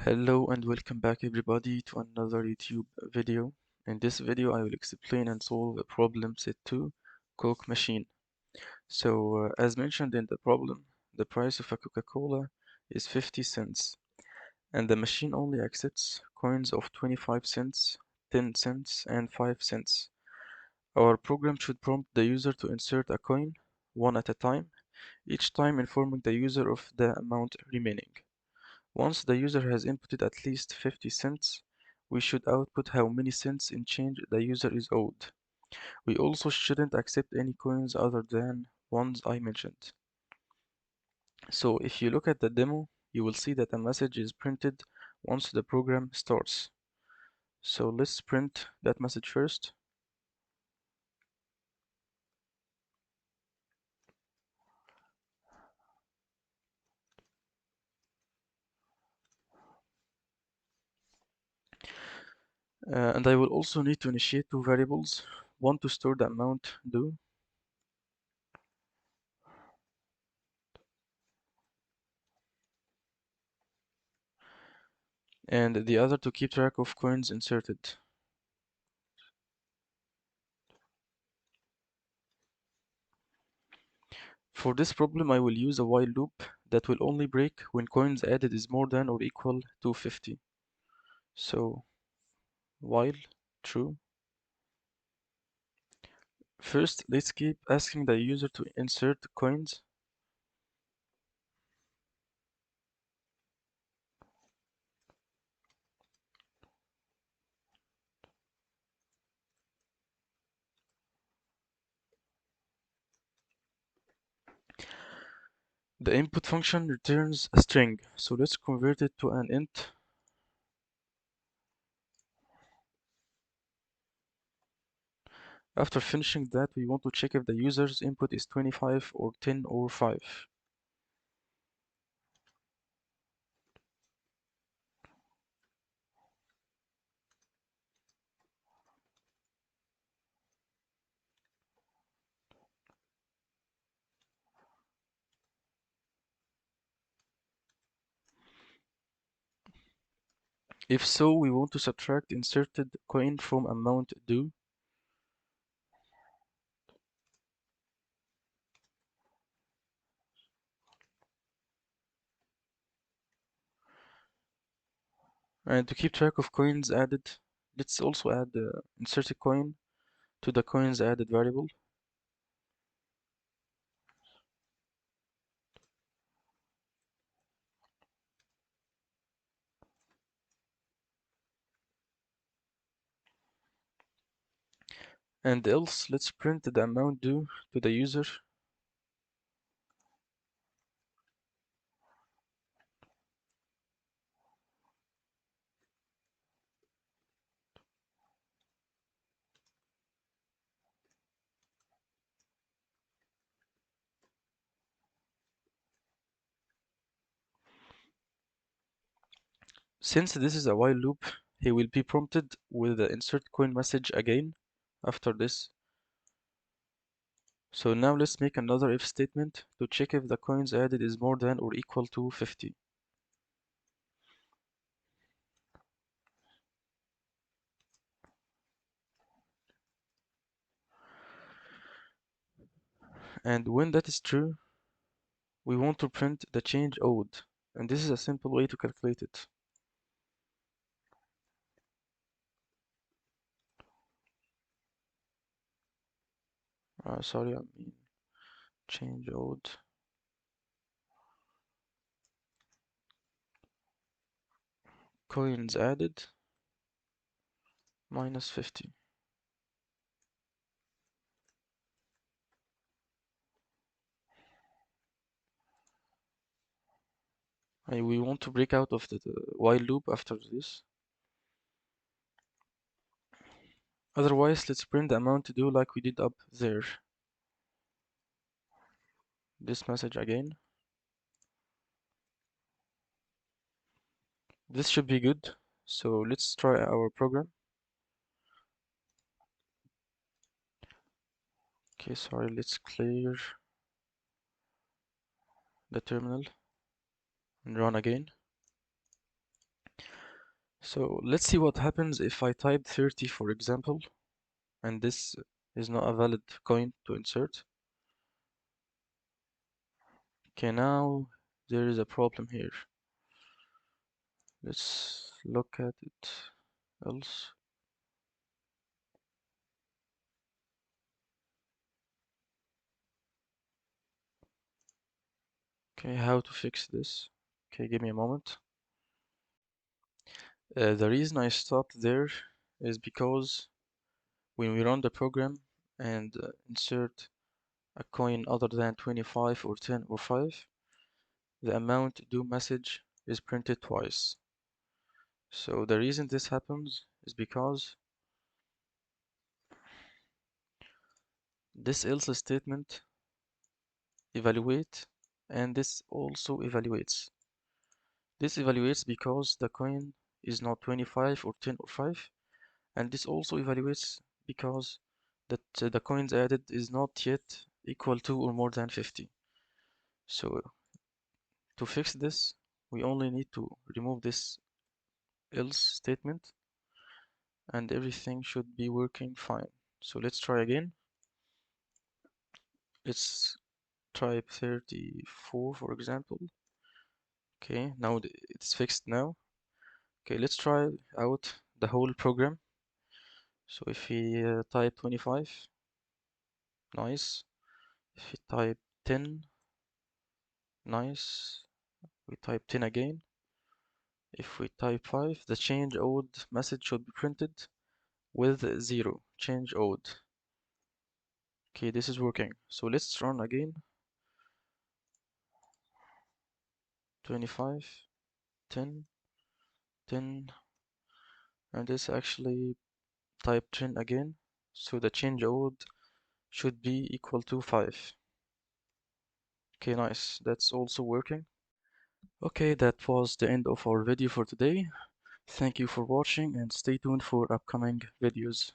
Hello and welcome back everybody to another YouTube video. In this video I will explain and solve a problem set 2 Coke machine. As mentioned in the problem, the price of a Coca-Cola is 50 cents and the machine only accepts coins of 25 cents, 10 cents and 5 cents. Our program should prompt the user to insert a coin one at a time, each time informing the user of the amount remaining. Once the user has inputted at least 50 cents, we should output how many cents in change the user is owed. We also shouldn't accept any coins other than ones I mentioned. So if you look at the demo, you will see that a message is printed once the program starts. So let's print that message first. And I will also need to initiate two variables, one to store the amount due and the other to keep track of coins inserted. For this problem, I will use a while loop that will only break when coins added is more than or equal to 50. So, while true. First, let's keep asking the user to insert coins. The input function returns a string, so let's convert it to an int. After finishing that, we want to check if the user's input is 25 or 10 or 5. If so, we want to subtract inserted coin from amount due. And to keep track of coins added, let's also add the inserted coin to the coins added variable. And else, let's print the amount due to the user. Since this is a while loop, he will be prompted with the insert coin message again after this. So now let's make another if statement to check if the coins added is more than or equal to 50. And when that is true, we want to print the change owed. And this is a simple way to calculate it. Sorry, I mean change owed. Coins added minus 50. We want to break out of the while loop after this. Otherwise, let's print the amount due like we did up there. This message again. This should be good. So let's try our program. Okay, sorry, let's clear the terminal and run again. So let's see what happens if I type 30, for example, and this is not a valid coin to insert. Okay, now there is a problem here. Let's look at it else. Okay, how to fix this? Okay, give me a moment. The reason I stopped there is because when we run the program and insert a coin other than 25 or 10 or 5, the amount due message is printed twice. So the reason this happens is because this else statement evaluate and this also evaluates. This evaluates because the coin is not 25 or 10 or 5, and this also evaluates because that the coins added is not yet equal to or more than 50. So to fix this, we only need to remove this else statement and everything should be working fine. So let's try again. Let's type 34, for example. Okay, now it's fixed now. Okay, let's try out the whole program. So if we type 25, nice. If we type 10, nice. We type 10 again. If we type 5, the change owed message should be printed with 0, change owed. Okay, this is working. So let's run again. 25, 10, 10, and this actually type 10 again. So the change owed should be equal to 5. Okay, nice. That's also working. Okay, that was the end of our video for today. Thank you for watching and stay tuned for upcoming videos.